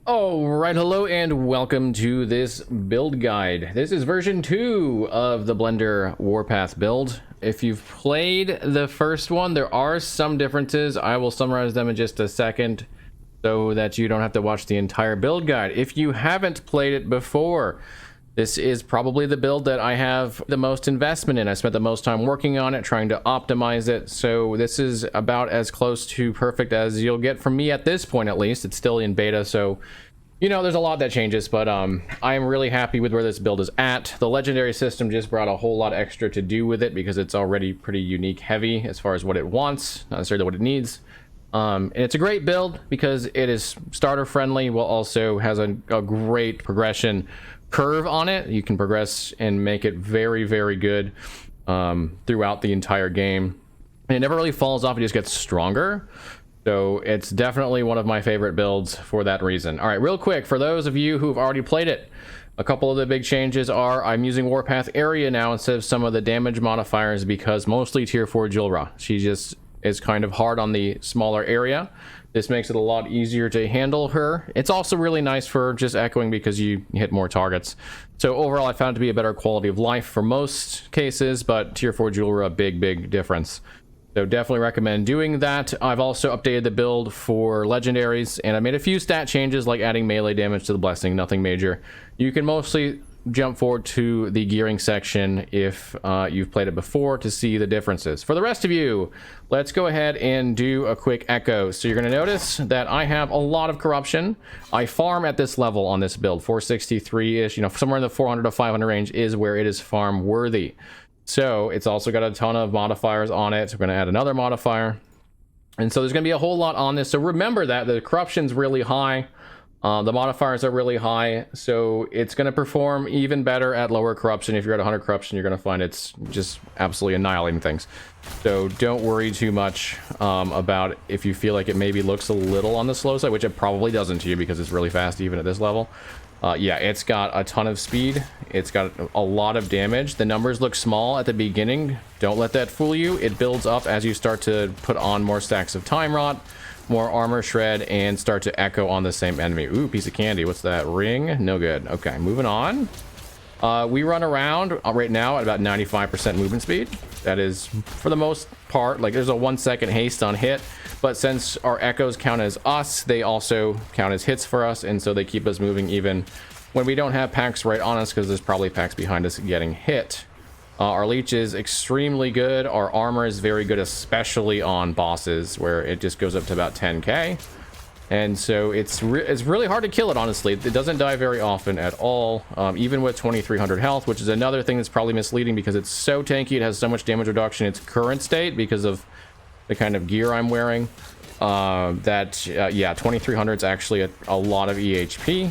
Alright, hello and welcome to this build guide. This is version 2 of the Blender Warpath build. If you've played the first one, there are some differences. I will summarize them in just a second so that you don't have to watch the entire build guide. If you haven't played it before, this is probably the build that I have the most investment in. I spent the most time working on it, trying to optimize it. So this is about as close to perfect as you'll get from me at this point, at least. It's still in beta, so you know, there's a lot that changes, but I am really happy with where this build is at. The legendary system just brought a whole lot extra to do with it because it's already pretty unique heavy as far as what it wants, not necessarily what it needs. And it's a great build because it is starter friendly, while also has a great progression curve on it. You can progress and make it very, very good throughout the entire game. And it never really falls off, it just gets stronger. So it's definitely one of my favorite builds for that reason. All right, real quick, for those of you who've already played it, a couple of the big changes are I'm using Warpath area now instead of some of the damage modifiers because mostly tier 4 Julra. She just is kind of hard on the smaller area. This makes it a lot easier to handle her. It's also really nice for just echoing because you hit more targets. So overall, I found it to be a better quality of life for most cases, but tier 4 Julra, a big difference. So definitely recommend doing that. I've also updated the build for legendaries, and I made a few stat changes like adding melee damage to the blessing, nothing major. You can mostly jump forward to the gearing section if you've played it before to see the differences. For the rest of you, let's go ahead and do a quick echo. So you're going to notice that I have a lot of corruption. I farm at this level on this build, 463-ish, you know, somewhere in the 400 to 500 range is where it is farm worthy. So it's also got a ton of modifiers on it. So we're going to add another modifier. And so there's going to be a whole lot on this. So remember that the corruption's really high. The modifiers are really high. So it's going to perform even better at lower corruption. If you're at 100 corruption, you're going to find it's just absolutely annihilating things. So don't worry too much about if you feel like it maybe looks a little on the slow side, which it probably doesn't to you because it's really fast even at this level. Yeah, it's got a ton of speed. It's got a lot of damage. The numbers look small at the beginning. Don't let that fool you. It builds up as you start to put on more stacks of time rot, more armor shred, and start to echo on the same enemy. Ooh, piece of candy. What's that? Ring? No good. Okay, moving on. We run around right now at about 95% movement speed. That is, for the most part, like there's a 1 second haste on hit, but since our echoes count as us, they also count as hits for us, and so they keep us moving even when we don't have packs right on us because there's probably packs behind us getting hit. Our leech is extremely good. Our armor is very good, especially on bosses where it just goes up to about 10k. And so it's really hard to kill it, honestly. It doesn't die very often at all, even with 2300 health, which is another thing that's probably misleading because it's so tanky. It has so much damage reduction in its current state because of the kind of gear I'm wearing. Yeah, 2300 is actually a lot of EHP,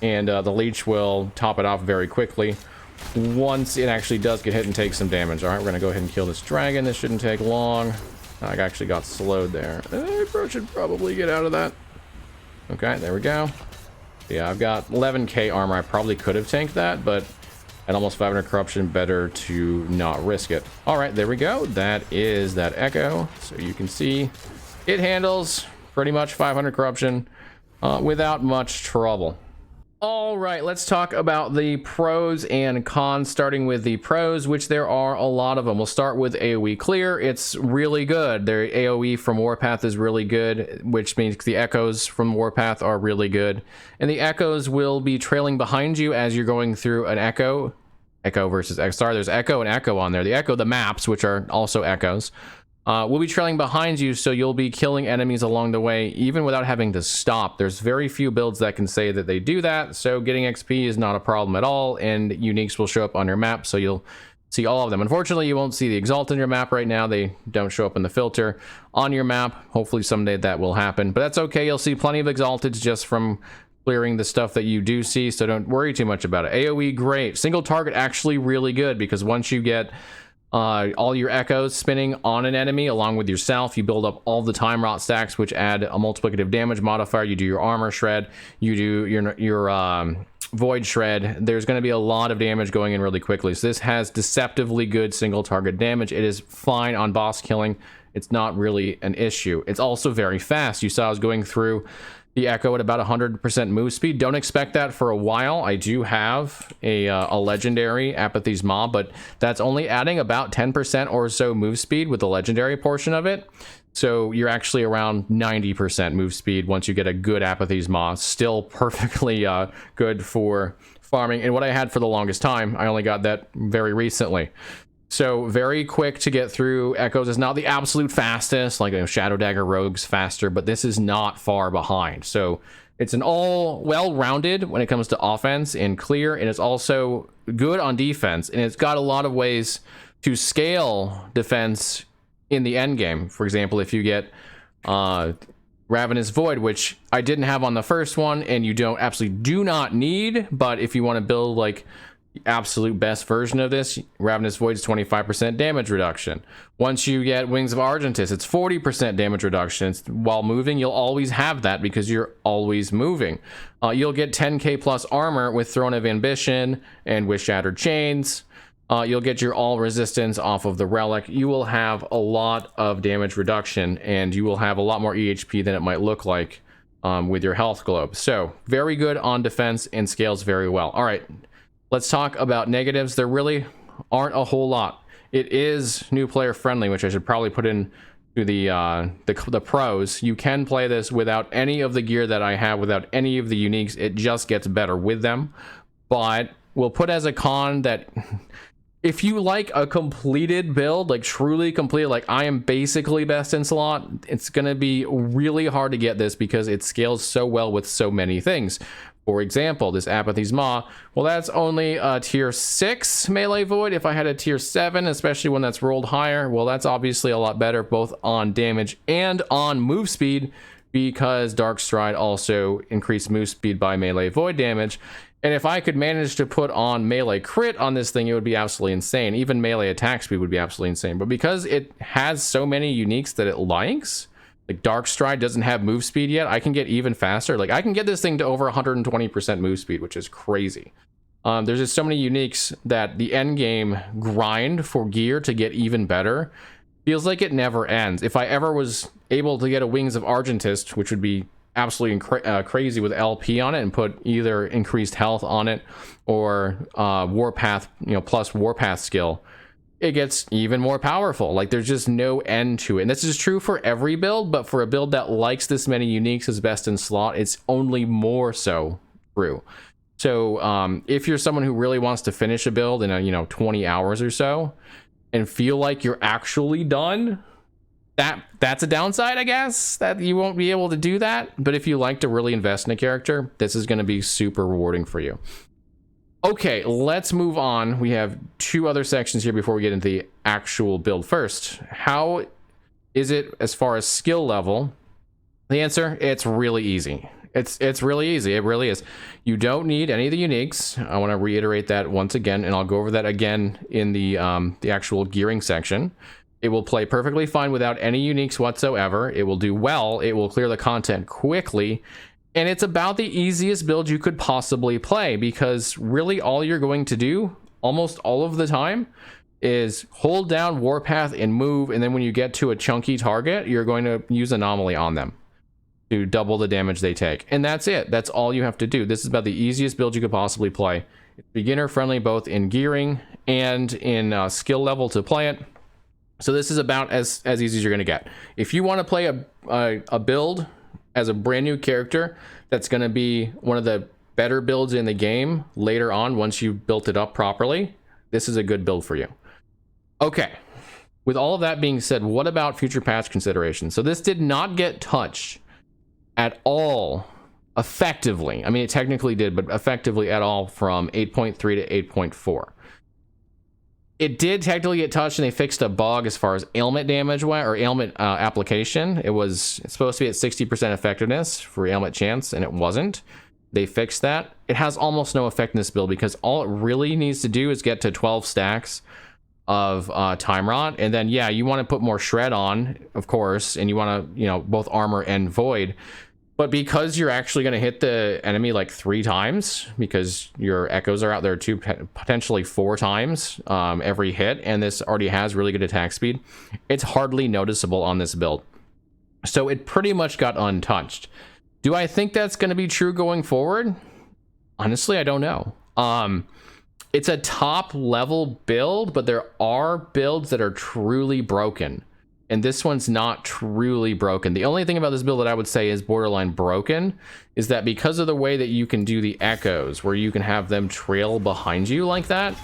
and the leech will top it off very quickly once it actually does get hit and take some damage. All right, we're going to go ahead and kill this dragon. This shouldn't take long. I actually got slowed there. I should probably get out of that. Okay, there we go. Yeah, I've got 11k armor. I probably could have tanked that, but at almost 500 corruption, better to not risk it. All right, there we go. That is that echo. So you can see it handles pretty much 500 corruption without much trouble. All right, let's talk about the pros and cons, starting with the pros, which there are a lot of them. We'll start with AoE clear. It's really good. Their AoE from Warpath is really good, which means the echoes from Warpath are really good. And the echoes will be trailing behind you as you're going through an echo. Echo versus echo. Sorry, there's echo and echo on there. The echo, the maps, which are also echoes, will be trailing behind you, so you'll be killing enemies along the way, even without having to stop. There's very few builds that can say that they do that, so getting XP is not a problem at all, and uniques will show up on your map, so you'll see all of them. Unfortunately, you won't see the exalt in your map right now. They don't show up in the filter on your map. Hopefully someday that will happen, but that's okay. You'll see plenty of exalteds just from clearing the stuff that you do see, so don't worry too much about it. AoE, great. Single target, actually really good, because once you get all your echoes spinning on an enemy along with yourself, you build up all the time rot stacks, which add a multiplicative damage modifier. You do your armor shred, you do your void shred. There's going to be a lot of damage going in really quickly, so this has deceptively good single target damage. It is fine on boss killing. It's not really an issue. It's also very fast. You saw I was going through the Echo at about 100% move speed. Don't expect that for a while. I do have a legendary Apathy's Maw, but that's only adding about 10% or so move speed with the legendary portion of it. So you're actually around 90% move speed once you get a good Apathy's Maw. Still perfectly good for farming. And what I had for the longest time, I only got that very recently. So very quick to get through. Echoes is not the absolute fastest, like a Shadow Dagger Rogue's faster, but this is not far behind. So it's an all well-rounded when it comes to offense and clear, and it's also good on defense, and it's got a lot of ways to scale defense in the end game. For example, if you get Ravenous Void, which I didn't have on the first one, and you absolutely do not need, but if you want to build like the absolute best version of this, Ravenous Void is 25% damage reduction. Once you get Wings of Argentis, it's 40% damage reduction. While moving, you'll always have that because you're always moving. You'll get 10k plus armor with Throne of Ambition and with Shattered Chains. You'll get your all resistance off of the relic. You will have a lot of damage reduction, and you will have a lot more EHP than it might look like with your health globe. So very good on defense and scales very well. All right, let's talk about negatives. There really aren't a whole lot. It is new player friendly, which I should probably put in to the pros. You can play this without any of the gear that I have, without any of the uniques. It just gets better with them. But we'll put as a con that if you like a completed build, like truly completed, like I am basically best in slot, it's going to be really hard to get this because it scales so well with so many things. For example, this Apathy's Maw, well, that's only a tier 6 melee void. If I had a tier 7, especially when that's rolled higher, well, that's obviously a lot better both on damage and on move speed, because Dark Stride also increased move speed by melee void damage. And if I could manage to put on melee crit on this thing, it would be absolutely insane. Even melee attack speed would be absolutely insane. But because it has so many uniques that it likes, like Dark Stride doesn't have move speed yet, I can get even faster. Like I can get this thing to over 120% move speed, which is crazy. There's just so many uniques that the end game grind for gear to get even better feels like it never ends. If I ever was able to get a Wings of Argentis, which would be absolutely crazy with LP on it, and put either increased health on it or Warpath, plus Warpath skill, it gets even more powerful. Like there's just no end to it. And this is true for every build, but for a build that likes this many uniques as best in slot, it's only more so true. So if you're someone who really wants to finish a build in 20 hours or so and feel like you're actually done, that's a downside, I guess, that you won't be able to do that. But if you like to really invest in a character, this is going to be super rewarding for you. Okay, let's move on. We have two other sections here before we get into the actual build. First, how is it as far as skill level? The answer, it's really easy. It's really easy. It really is. You don't need any of the uniques. I want to reiterate that once again, and I'll go over that again in the actual gearing section. It will play perfectly fine without any uniques whatsoever. It will do well. It will clear the content quickly. And it's about the easiest build you could possibly play, because really all you're going to do almost all of the time is hold down Warpath and move. And then when you get to a chunky target, you're going to use Anomaly on them to double the damage they take. And that's it. That's all you have to do. This is about the easiest build you could possibly play. It's beginner friendly both in gearing and in skill level to play it. So this is about as easy as you're going to get. If you want to play a build as a brand new character that's going to be one of the better builds in the game later on once you've built it up properly, this is a good build for you. Okay, with all of that being said, what about future patch considerations? So this did not get touched at all effectively. I mean, it technically did, but effectively at all from 8.3 to 8.4. It did technically get touched, and they fixed a bug as far as ailment damage went, or ailment application. It's supposed to be at 60% effectiveness for ailment chance, and it wasn't. They fixed that. It has almost no effect in this build because all it really needs to do is get to 12 stacks of Time Rot, and then yeah, you want to put more Shred on, of course, and you want to both armor and void. But because you're actually going to hit the enemy like 3 times, because your echoes are out there 2, potentially 4 times every hit, and this already has really good attack speed, it's hardly noticeable on this build. So it pretty much got untouched. Do I think that's going to be true going forward? Honestly, I don't know. It's a top level build, but there are builds that are truly broken. And this one's not truly broken. The only thing about this build that I would say is borderline broken is that because of the way that you can do the echoes, where you can have them trail behind you like that,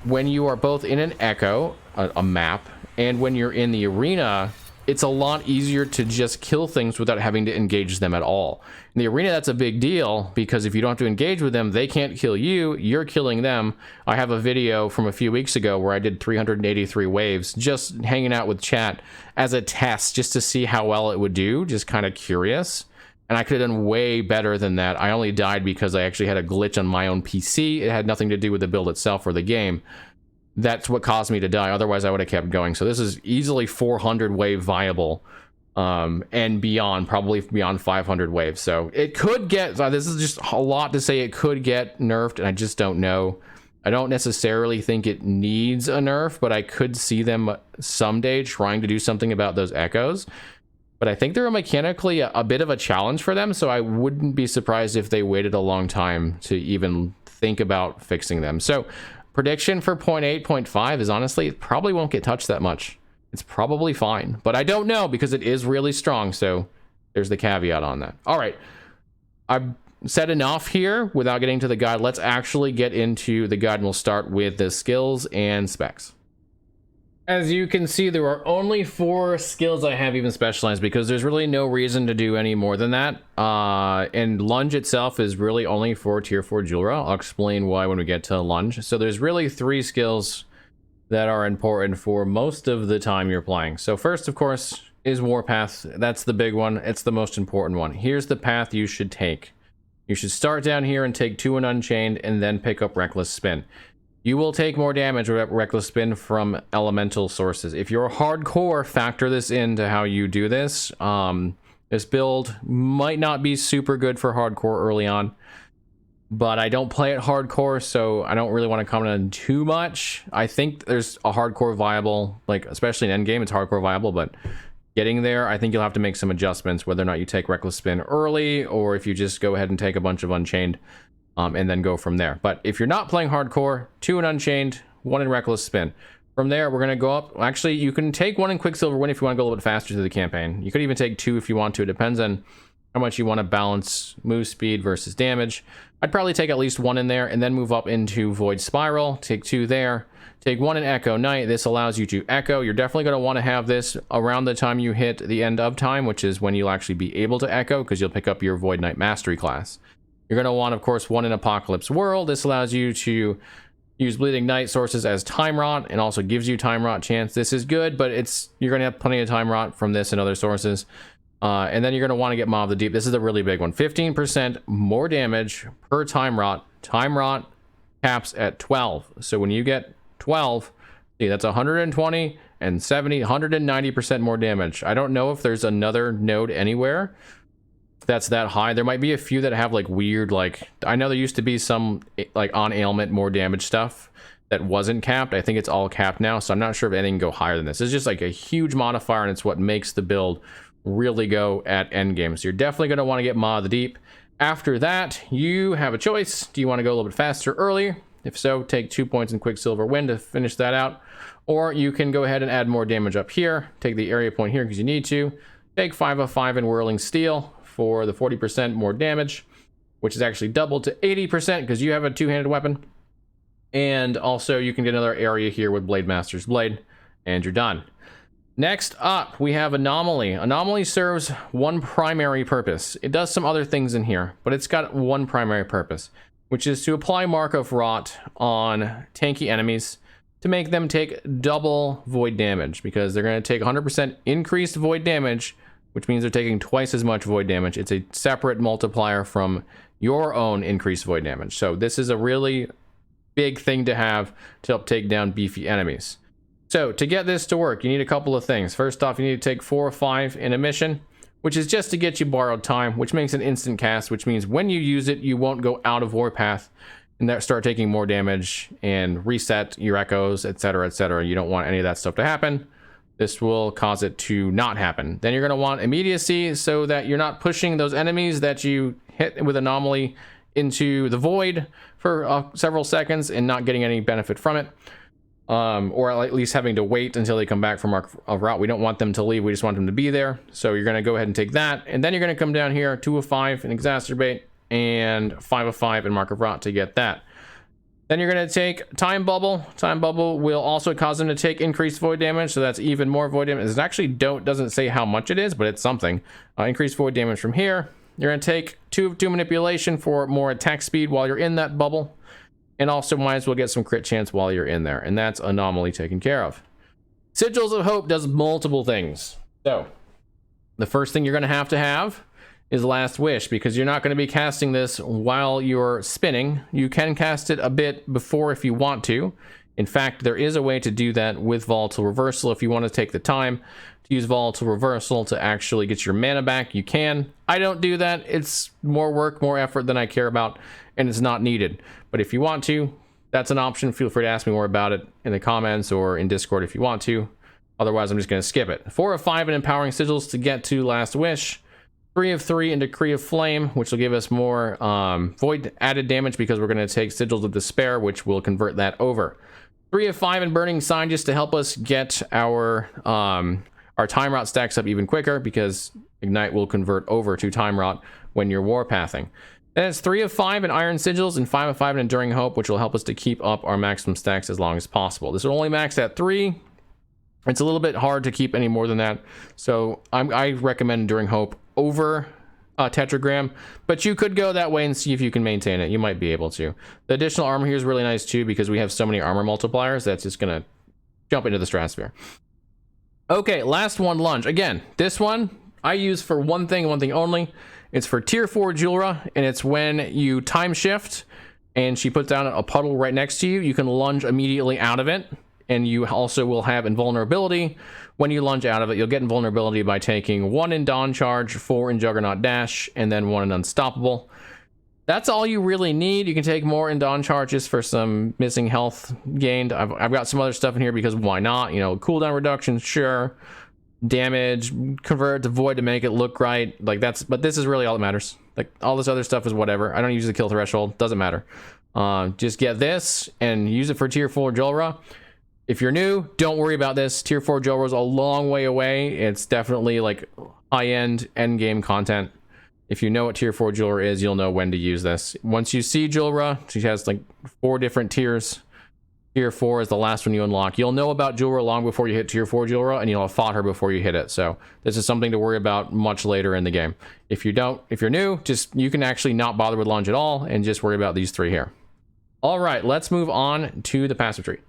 when you are both in an echo, a map, and when you're in the arena, it's a lot easier to just kill things without having to engage them at all. In the arena, that's a big deal, because if you don't have to engage with them, they can't kill you, you're killing them. I have a video from a few weeks ago where I did 383 waves, just hanging out with chat as a test, just to see how well it would do, just kind of curious. And I could have done way better than that. I only died because I actually had a glitch on my own PC. It had nothing to do with the build itself or the game. That's what caused me to die. Otherwise, I would have kept going. So this is easily 400 wave viable, and beyond, probably beyond 500 waves. So it could get, this is just a lot to say it could get nerfed, and I just don't know. I don't necessarily think it needs a nerf, but I could see them someday trying to do something about those echoes. But I think they're mechanically a bit of a challenge for them, so I wouldn't be surprised if they waited a long time to even think about fixing them. So prediction for 0.8, 0.5 is honestly, it probably won't get touched that much. It's probably fine, but I don't know because it is really strong. So there's the caveat on that. All right. I've said enough here without getting to the guide. Let's actually get into the guide, and we'll start with the skills and specs. As you can see, there are only 4 skills I have even specialized because there's really no reason to do any more than that. And lunge itself is really only for tier 4 Julra. I'll explain why when we get to lunge. So there's really 3 skills that are important for most of the time you're playing. So first, of course, is Warpath. That's the big one. It's the most important one. Here's the path you should take. You should start down here and take 2 in Unchained and then pick up Reckless Spin. You will take more damage with Reckless Spin from elemental sources. If you're hardcore, factor this into how you do this. This build might not be super good for hardcore early on, but I don't play it hardcore, so I don't really want to comment on too much. I think there's a hardcore viable, like especially in endgame, it's hardcore viable, but getting there, I think you'll have to make some adjustments, whether or not you take Reckless Spin early, or if you just go ahead and take a bunch of Unchained. And then go from there. But if you're not playing hardcore, 2 in Unchained, 1 in Reckless Spin. From there, we're going to go up. Actually, you can take 1 in Quicksilver Wind if you want to go a little bit faster through the campaign. You could even take 2 if you want to. It depends on how much you want to balance move speed versus damage. I'd probably take at least 1 in there and then move up into Void Spiral. Take 2 there. Take 1 in Echo Knight. This allows you to echo. You're definitely going to want to have this around the time you hit the end of time, which is when you'll actually be able to echo, because you'll pick up your Void Knight Mastery class. You're going to want, of course, 1 in Apocalypse World. This allows you to use Bleeding Knight sources as Time Rot, and also gives you Time Rot chance. This is good, but you're going to have plenty of Time Rot from this and other sources. And then you're going to want to get Maw of the Deep. This is a really big one. 15% more damage per Time Rot. Time Rot caps at 12. So when you get 12, see, that's 120 and 70, 190% more damage. I don't know if there's another node anywhere that's that high. There might be a few that have like weird, like I know there used to be some like on ailment more damage stuff that wasn't capped. I think it's all capped now, so I'm not sure if anything can go higher than this. It's just like a huge modifier, and it's what makes the build really go at endgame. So you're definitely going to want to get Maw of the Deep. After that, you have a choice. Do you want to go a little bit faster early? If so, take 2 points in Quicksilver Wind to finish that out, or you can go ahead and add more damage up here. Take the area point here because you need to. Take 5 of 5 in Whirling Steel for the 40% more damage, which is actually doubled to 80% because you have a 2-handed weapon. And also you can get another area here with Blade Master's Blade, and you're done. Next up, we have Anomaly. Anomaly serves 1 primary purpose. It does some other things in here, but it's got 1 primary purpose, which is to apply Mark of Rot on tanky enemies to make them take double void damage, because they're going to take 100% increased void damage, which means they're taking twice as much void damage. It's a separate multiplier from your own increased void damage. So this is a really big thing to have to help take down beefy enemies. So to get this to work, you need a couple of things. First off, you need to take 4 or 5 in a mission, which is just to get you borrowed time, which makes an instant cast, which means when you use it, you won't go out of Warpath and that start taking more damage and reset your echoes, etc., etc. You don't want any of that stuff to happen. This will cause it to not happen. Then you're going to want immediacy so that you're not pushing those enemies that you hit with anomaly into the void for several seconds and not getting any benefit from it. Or at least having to wait until they come back from our route. We don't want them to leave, we just want them to be there. So you're going to go ahead and take that, and then you're going to come down here 2 of 5 and exacerbate, and 5 of 5 and mark of rot to get that. Then you're going to take time bubble. Time bubble will also cause them to take increased void damage, so that's even more void damage. It actually doesn't say how much it is, but it's something. Increased void damage from here. You're going to take 2 of 2 manipulation for more attack speed while you're in that bubble. And also might as well get some crit chance while you're in there. And that's anomaly taken care of. Sigils of Hope does multiple things. So, the first thing you're going to have is Last Wish, because you're not going to be casting this while you're spinning. You can cast it a bit before if you want to. In fact, there is a way to do that with Volatile Reversal. If you want to take the time to use Volatile Reversal to actually get your mana back, you can. I don't do that. It's more work, more effort than I care about, and it's not needed. But if you want to, that's an option. Feel free to ask me more about it in the comments or in Discord if you want to. Otherwise, I'm just going to skip it. 4 of 5 in Empowering Sigils to get to Last Wish. 3 of 3 in Decree of Flame, which will give us more void added damage because we're going to take Sigils of Despair, which will convert that over. 3 of 5 in Burning Sign just to help us get our Time Rot stacks up even quicker, because Ignite will convert over to Time Rot when you're Warpathing. Then it's 3 of 5 in Iron Sigils and 5 of 5 in Enduring Hope, which will help us to keep up our maximum stacks as long as possible. This will only max at 3. It's a little bit hard to keep any more than that, so I recommend Enduring Hope over Tetragram, but you could go that way and see if you can maintain it. You might be able to. The additional armor here is really nice too, because we have so many armor multipliers that's just gonna jump into the stratosphere. Okay, last one, Lunge. Again, this one I use for one thing only. It's for tier 4 Julra, and it's when you time shift and she puts down a puddle right next to you, you can lunge immediately out of it, and you also will have invulnerability. When you lunge out of it, you'll get invulnerability by taking 1 in Dawn Charge, 4 in Juggernaut Dash, and then 1 in Unstoppable. That's all you really need. You can take more in Dawn Charges for some missing health gained. I've got some other stuff in here because why not? You know, cooldown reduction, sure. Damage, convert it to void to make it look right. Like but this is really all that matters. Like all this other stuff is whatever. I don't use the kill threshold, doesn't matter. Just get this and use it for tier 4 Julra. If you're new, don't worry about this. Tier 4 Julra is a long way away. It's definitely like high-end endgame content. If you know what tier 4 Julra is, you'll know when to use this. Once you see Julra, she has like 4 different tiers. Tier 4 is the last one you unlock. You'll know about Julra long before you hit tier 4 Julra, and you'll have fought her before you hit it. So this is something to worry about much later in the game. If you're new, you can actually not bother with Lunge at all and just worry about these 3 here. All right, let's move on to the passive tree.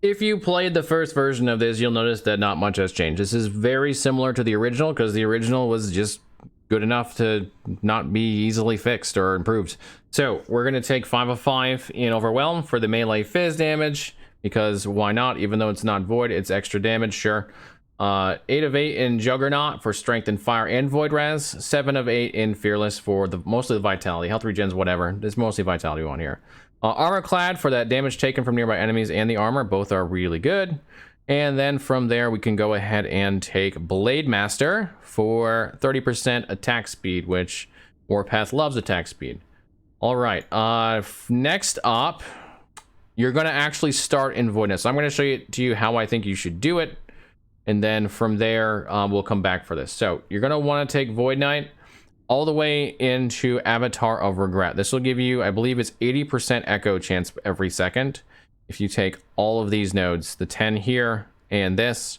If you played the first version of this, you'll notice that not much has changed. This is very similar to the original, because the original was just good enough to not be easily fixed or improved. So we're going to take 5 of 5 in Overwhelm for the melee fizz damage, because why not? Even though it's not void, it's extra damage, sure. 8 of 8 in Juggernaut for strength and fire and void res. 7 of 8 in Fearless for mostly the vitality. Health regens, whatever. It's mostly vitality we want here. Armor Clad for that damage taken from nearby enemies and the armor. Both are really good. And then from there, we can go ahead and take Blade Master for 30% attack speed, which Warpath loves attack speed. All right. Next up, you're going to actually start in Voidness. So I'm going to show you how I think you should do it. And then from there, we'll come back for this. So you're going to want to take Void Knight all the way into Avatar of Regret. This will give you, I believe it's 80% echo chance every second. If you take all of these nodes, the 10 here and this,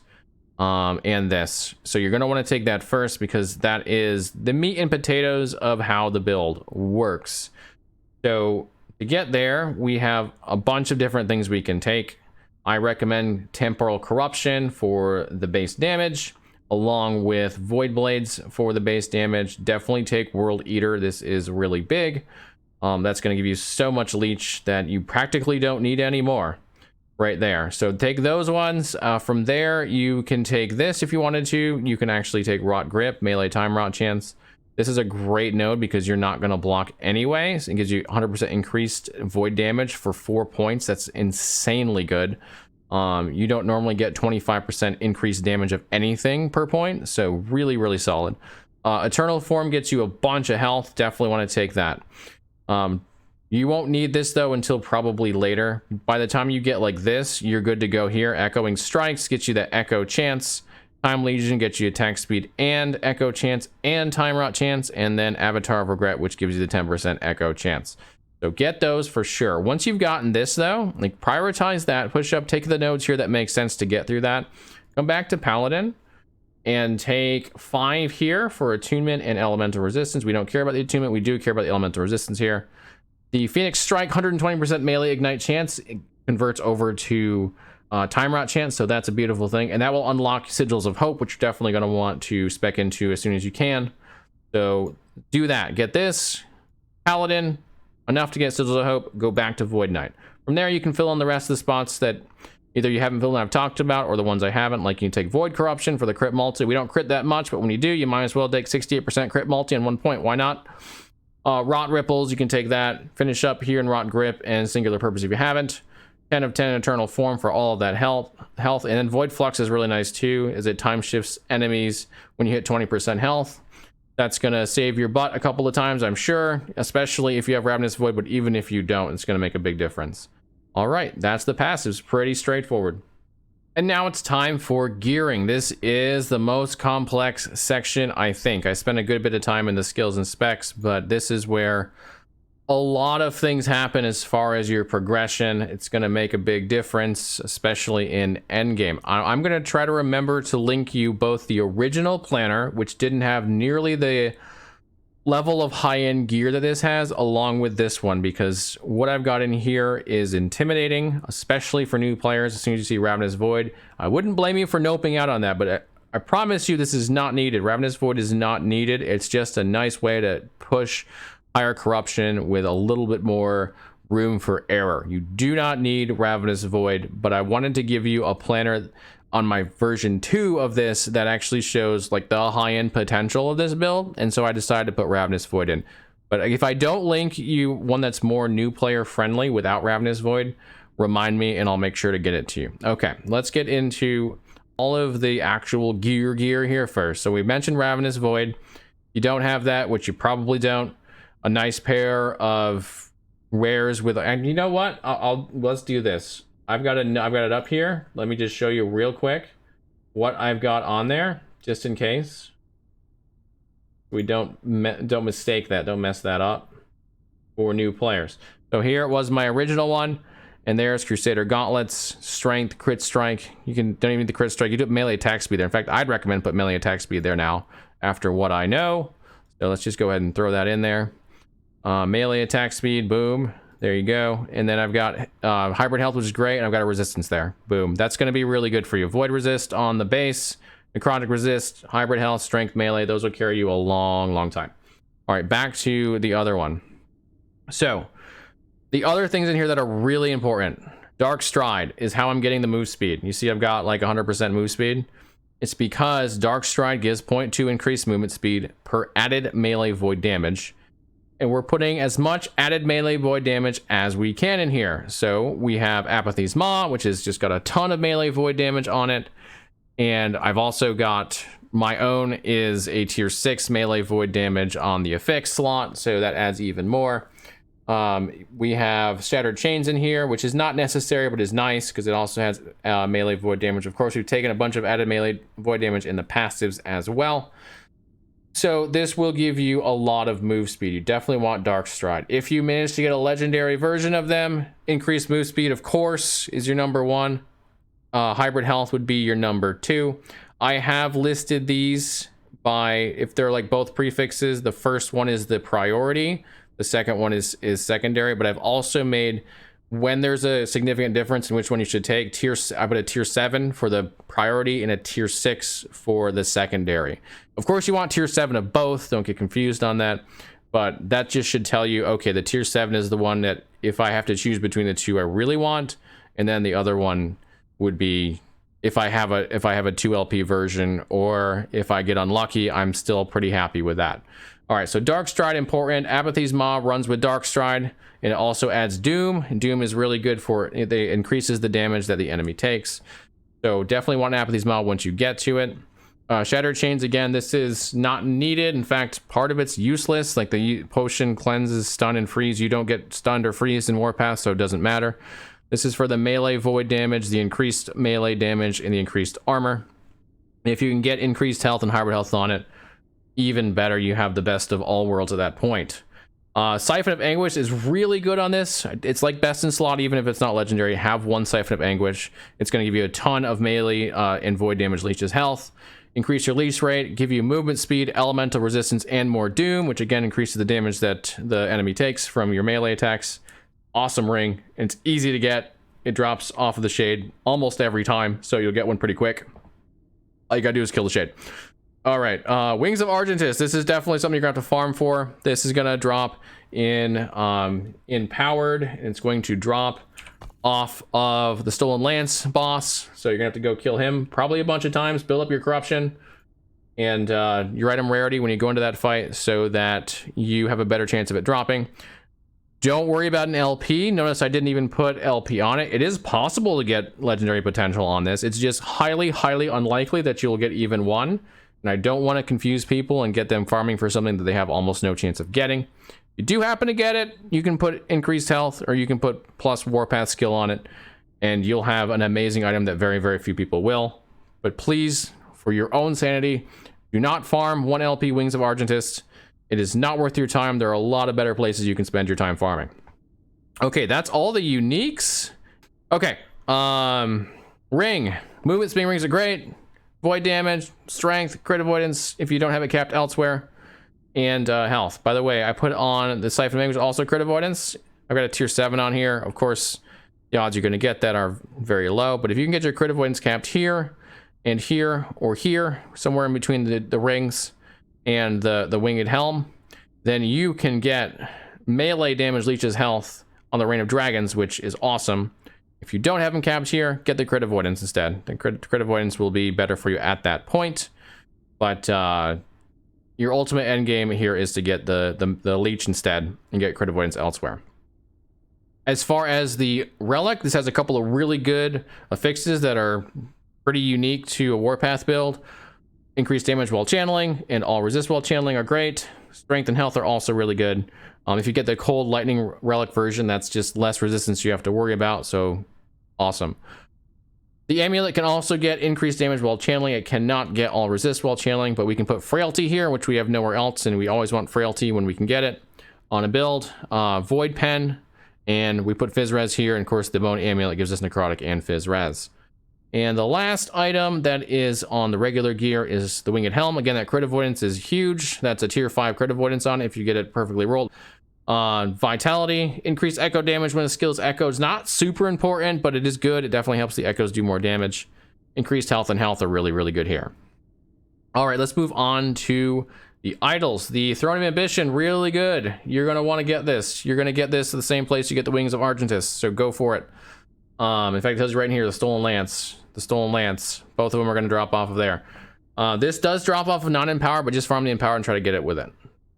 and this. So you're going to want to take that first, because that is the meat and potatoes of how the build works. So to get there, we have a bunch of different things we can take. I recommend Temporal Corruption for the base damage, along with Void Blades for the base damage. Definitely take World Eater. This is really big. That's going to give you so much leech that you practically don't need any more right there. So take those ones. From there, you can take this if you wanted to. You can actually take Rot Grip, melee time rot chance. This is a great node because you're not going to block anyways. It gives you 100% increased void damage for 4 points. That's insanely good. You don't normally get 25% increased damage of anything per point, so really, really solid. Eternal Form gets you a bunch of health. Definitely want to take that. You won't need this though until probably later. By the time you get like this, you're good to go here. Echoing Strikes gets you the Echo Chance. Time Legion gets you attack speed and Echo Chance and Time Rot Chance, and then Avatar of Regret, which gives you the 10% Echo Chance. So get those for sure. Once you've gotten this though, like prioritize that, push up, take the nodes here that make sense to get through that. Come back to Paladin and take 5 here for attunement and elemental resistance. We don't care about the attunement, we do care about the elemental resistance here. The Phoenix Strike, 120% melee ignite chance, it converts over to Time Rot chance, so that's a beautiful thing, and that will unlock Sigils of Hope, which you're definitely going to want to spec into as soon as you can. So do that. Get this Paladin, enough to get Sigils of Hope, go back to Void Knight. From there you can fill in the rest of the spots that either you haven't filled in I've talked about, or the ones I haven't, like you can take Void Corruption for the crit multi. We don't crit that much, but when you do, you might as well take 68% crit multi on 1 point. Why not? Rot Ripples, you can take that, finish up here in Rot Grip and Singular Purpose if you haven't. 10 of 10 Eternal Form for all of that health, and then Void Flux is really nice too, as it time shifts enemies when you hit 20% health. That's gonna save your butt a couple of times, I'm sure, especially if you have Ravenous Void, but even if you don't, it's gonna make a big difference. All right, that's the passives, pretty straightforward. And now it's time for gearing. This is the most complex section, I think. I spent a good bit of time in the skills and specs, but this is where a lot of things happen as far as your progression. It's going to make a big difference, especially in endgame. I'm going to try to remember to link you both the original planner, which didn't have nearly the level of high-end gear that this has, along with this one, because what I've got in here is intimidating, especially for new players. As soon as you see Ravenous Void, I wouldn't blame you for noping out on that, but I promise you this is not needed. Ravenous Void is not needed. It's just a nice way to push higher corruption with a little bit more room for error. You do not need Ravenous Void, but I wanted to give you a planner on my version 2 of this that actually shows like the high-end potential of this build, and so I decided to put Ravenous Void in. But if I don't link you one that's more new player friendly without Ravenous Void, remind me and I'll make sure to get it to you. Okay, let's get into all of the actual gear here first. So we mentioned Ravenous Void. You don't have that, which you probably don't. A nice pair of rares with, and you know what? Let's do this. I've got it up here. Let me just show you real quick what I've got on there, just in case we don't mistake that, don't mess that up for new players. So here it was my original one, and there's Crusader Gauntlets, Strength, Crit Strike. You don't even need the Crit Strike. You do melee attack speed there. In fact, I'd recommend put melee attack speed there now after what I know. So let's just go ahead and throw that in there. Melee attack speed, boom. There you go. And then I've got hybrid health, which is great, and I've got a resistance there. Boom. That's going to be really good for you. Void resist on the base, necrotic resist, hybrid health, strength, melee. Those will carry you a long time. All right, back to the other one. So the other things in here that are really important. Dark Stride is how I'm getting the move speed. You see I've got like 100% move speed. It's because Dark Stride gives 0.2 increased movement speed per added melee void damage. And we're putting as much added melee void damage as we can in here. So we have Apathy's Maw, which has just got a ton of melee void damage on it. And I've also got my own is a tier 6 melee void damage on the effects slot, so that adds even more. We have Shattered Chains in here, which is not necessary, but is nice because it also has melee void damage. Of course, we've taken a bunch of added melee void damage in the passives as well. So this will give you a lot of move speed. You definitely want Dark Stride. If you manage to get a legendary version of them, increased move speed, of course, is your number 1. Hybrid health would be your number 2. I have listed these by, if they're like both prefixes, the first one is the priority. The second one is secondary, but I've also made, when there's a significant difference in which one you should take, I put a tier 7 for the priority and a tier 6 for the secondary. Of course, you want tier 7 of both. Don't get confused on that. But that just should tell you, okay, the tier 7 is the one that if I have to choose between the two, I really want. And then the other one would be if I have a 2 LP version, or if I get unlucky, I'm still pretty happy with that. All right, so Dark Stride important. Apathy's Maw runs with Dark Stride, and it also adds Doom. Doom is really good for it increases the damage that the enemy takes. So definitely want Apathy's Maw once you get to it. Shattered Chains, again, this is not needed. In fact, part of it's useless. Like the potion cleanses, stun, and freeze. You don't get stunned or freezed in Warpath, so it doesn't matter. This is for the melee void damage, the increased melee damage, and the increased armor. And if you can get increased health and hybrid health on it, even better. You have the best of all worlds at that point. Siphon of Anguish is really good on this. It's like best in slot, even if it's not legendary. Have one Siphon of Anguish. It's going to give you a ton of melee and void damage leeches health. Increase your leash rate, give you movement speed, elemental resistance, and more doom, which again increases the damage that the enemy takes from your melee attacks. Awesome ring. It's easy to get. It drops off of the shade almost every time, so you'll get one pretty quick. All you gotta do is kill the shade. All right, Wings of Argentus. This is definitely something you're gonna have to farm for. This is gonna drop in powered. It's going to drop off of the Stolen Lance boss, so you're gonna have to go kill him probably a bunch of times, build up your corruption and your item rarity when you go into that fight, so that you have a better chance of it dropping. Don't worry about an LP. Notice I didn't even put LP on it. It is possible to get legendary potential on this. It's just highly unlikely that you'll get even one, and I don't want to confuse people and get them farming for something that they have almost no chance of getting. If you do happen to get it, you can put increased health, or you can put plus Warpath skill on it, and you'll have an amazing item that very few people will. But please, for your own sanity, do not farm 1 LP Wings of Argentus. It is not worth your time. There are a lot of better places you can spend your time farming. Okay, that's all the uniques. Okay, ring. Movement speed rings are great. Void damage, strength, crit avoidance if you don't have it capped elsewhere, and health. By the way, I put on the Siphon of Anguish also crit avoidance. I've got a tier 7 on here. Of course, the odds you're going to get that are very low, but if you can get your crit avoidance capped here and here or here, somewhere in between the rings and the winged helm, then you can get melee damage leeches health on the Reign of Dragons, which is awesome. If you don't have them capped here, get the crit avoidance instead. The crit avoidance will be better for you at that point, but your ultimate end game here is to get the leech instead and get crit avoidance elsewhere. As far as the relic, this has a couple of really good affixes that are pretty unique to a Warpath build. Increased damage while channeling and all resist while channeling are great. Strength and health are also really good. If you get the cold lightning relic version, that's just less resistance you have to worry about, so awesome. The amulet can also get increased damage while channeling. It cannot get all resist while channeling, but we can put frailty here, which we have nowhere else, and we always want frailty when we can get it on a build. Void pen, and we put Fizz Res here, and of course the bone amulet gives us necrotic and Fizz Res. And the last item that is on the regular gear is the Winged Helm. Again, that crit avoidance is huge. That's a tier 5 crit avoidance on it if you get it perfectly rolled. Vitality, increased echo damage when the skill is echoed. Not super important, but it is good. It definitely helps the echoes do more damage. Increased health and health are really good here. All right, let's move on to the idols. The Throne of Ambition, really good. You're going to want to get this. You're going to get this at the same place you get the Wings of Argentus, so go for it. In fact, it tells you right in here, the Stolen Lance. Both of them are going to drop off of there. This does drop off of non-empower, but just farm the empower and try to get it with it.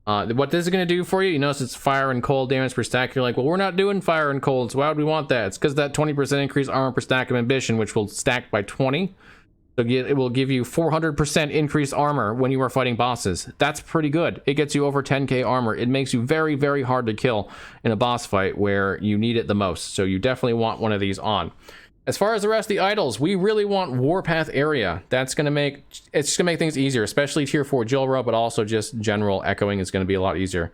What this is going to do for you, you notice it's fire and cold damage per stack. You're like, well, we're not doing fire and cold, so why would we want that? It's because that 20% increased armor per stack of ambition, which will stack by 20. So it will give you 400% increased armor when you are fighting bosses. That's pretty good. It gets you over 10k armor. It makes you very hard to kill in a boss fight where you need it the most. So you definitely want one of these on. As far as the rest of the idols, we really want Warpath area. It's gonna make things easier, especially tier 4 Jilra, but also just general echoing is gonna be a lot easier.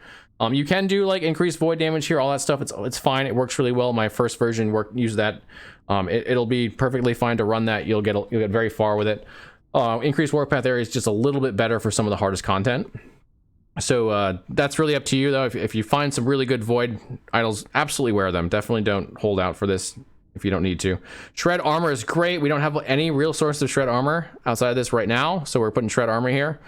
You can do like increased void damage here, all that stuff. It's fine. It works really well. My first version used that. It'll be perfectly fine to run that. You'll get very far with it. Increased Warpath area is just a little bit better for some of the hardest content. So that's really up to you though. If you find some really good void idols, absolutely wear them. Definitely don't hold out for this if you don't need to. Shred armor is great. We don't have any real source of shred armor outside of this right now, so we're putting shred armor here.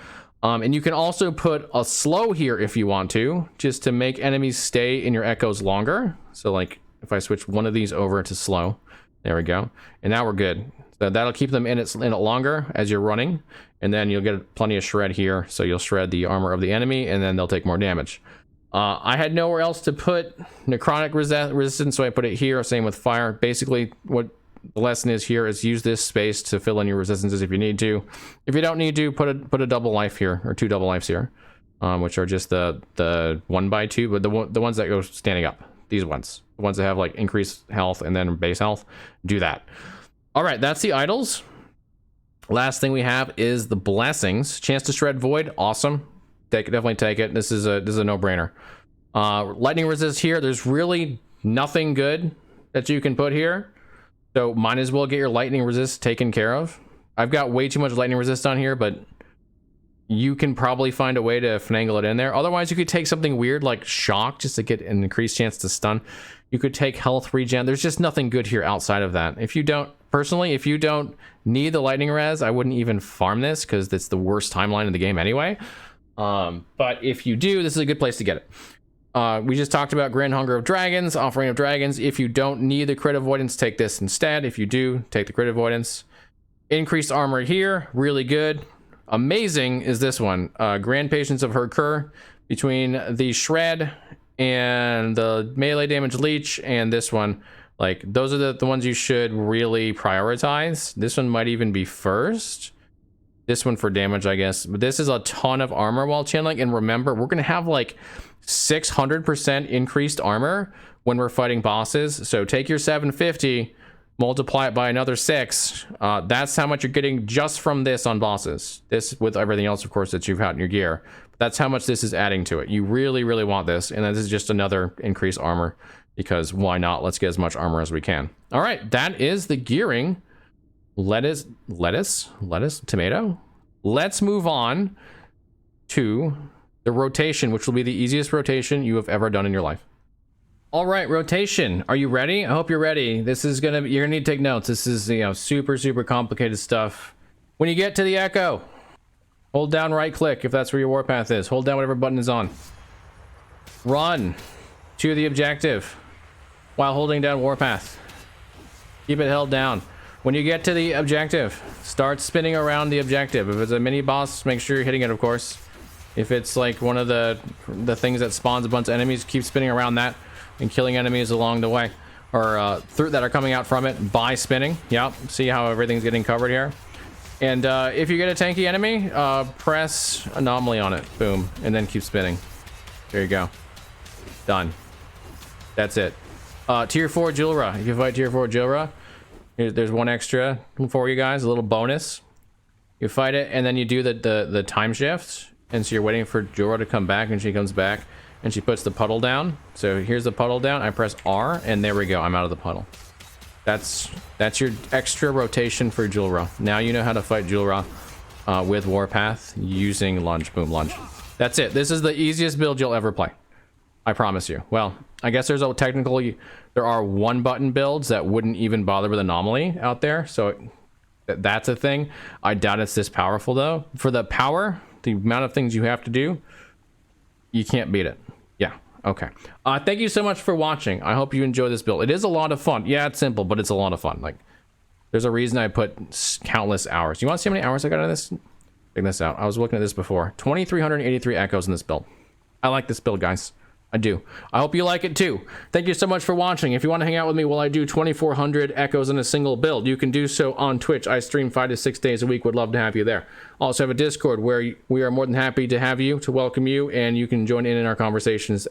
And you can also put a slow here if you want to, just to make enemies stay in your echoes longer. So like if I switch one of these over to slow, there we go, and now we're good. So that'll keep them in it longer as you're running, and then you'll get plenty of shred here, so you'll shred the armor of the enemy, and then they'll take more damage. I had nowhere else to put necrotic resistance, so I put it here. Same with fire. Basically, what the lesson is here is use this space to fill in your resistances if you need to. If you don't need to, put a double life here, or 2 double lives here, which are just the 1x2, but the ones that go standing up. These ones, the ones that have like increased health and then base health, do that. All right, that's the idols. Last thing we have is the blessings. Chance to shred void, awesome. Definitely take it. This is a no-brainer. Lightning resist here. There's really nothing good that you can put here, so might as well get your lightning resist taken care of. I've got way too much lightning resist on here, but you can probably find a way to finagle it in there. Otherwise, you could take something weird like shock just to get an increased chance to stun. You could take health regen. There's just nothing good here outside of that. If you don't, personally, if you don't need the lightning res, I wouldn't even farm this because it's the worst timeline in the game anyway. But if you do, this is a good place to get it. We just talked about Grand Hunger of Dragons, Offering of Dragons. If you don't need the crit avoidance, take this instead. If you do, take the crit avoidance. Increased armor here, really good. Amazing is this one. Grand Patience of Hercur, between the shred and the melee damage leech and this one. Like, those are the ones you should really prioritize. This one might even be first. This one for damage, I guess. But this is a ton of armor while channeling. And remember, we're going to have like 600% increased armor when we're fighting bosses. So take your 750, multiply it by another 6. That's how much you're getting just from this on bosses. This with everything else, of course, that you've had in your gear. But that's how much this is adding to it. You really, really want this. And this is just another increased armor. Because why not? Let's get as much armor as we can. All right, that is the gearing. Lettuce, tomato. Let's move on to the rotation, which will be the easiest rotation you have ever done in your life. All right, rotation. Are you ready? I hope you're ready. This is you're gonna need to take notes. This is, super, super complicated stuff. When you get to the echo, hold down right click if that's where your warpath is. Hold down whatever button is on. Run to the objective while holding down warpath. Keep it held down. When you get to the objective, start spinning around the objective. If it's a mini boss, make sure you're hitting it, of course. If it's like one of the things that spawns a bunch of enemies, keep spinning around that and killing enemies along the way, or that are coming out from it by spinning. Yep, see how everything's getting covered here. And if you get a tanky enemy, press anomaly on it, boom, and then keep spinning. There you go, done. That's it. Tier 4 Julra. If you fight Tier 4 Julra, there's one extra for you guys, a little bonus. You fight it, and then you do the time shift, and so you're waiting for Julra to come back, and she comes back, and she puts the puddle down. So here's the puddle down. I press R, and there we go. I'm out of the puddle. That's your extra rotation for Julra. Now you know how to fight Julra with Warpath using lunge. Boom, lunge. That's it. This is the easiest build you'll ever play. I promise you. Well, I guess there are one button builds that wouldn't even bother with anomaly out there, so that's a thing. I doubt it's this powerful though. For the power, the amount of things you have to do, you can't beat it. Yeah, okay. Thank you so much for watching. I hope you enjoy this build. It is a lot of fun. Yeah, it's simple, but it's a lot of fun. Like, there's a reason I put countless hours. You want to see how many hours I got out of this? Check this out. I was looking at this before. 2,383 echoes in this build. I like this build, guys. I do. I hope you like it too. Thank you so much for watching. If you want to hang out with me while I do 2,400 echoes in a single build, you can do so on Twitch. I stream 5 to 6 days a week. Would love to have you there. Also have a Discord where we are more than happy to have you, to welcome you, and you can join in our conversations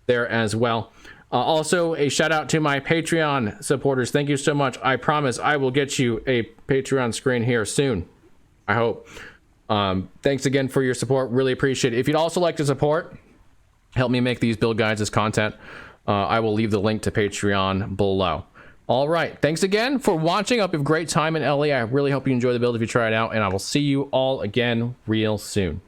there as well. Also, a shout out to my Patreon supporters. Thank you so much. I promise I will get you a Patreon screen here soon. I hope. Thanks again for your support. Really appreciate it. If you'd also like to support, help me make these build guides as content, I will leave the link to Patreon below. All right, thanks again for watching. I hope you have a great time in LA. I really hope you enjoy the build if you try it out, and I will see you all again real soon.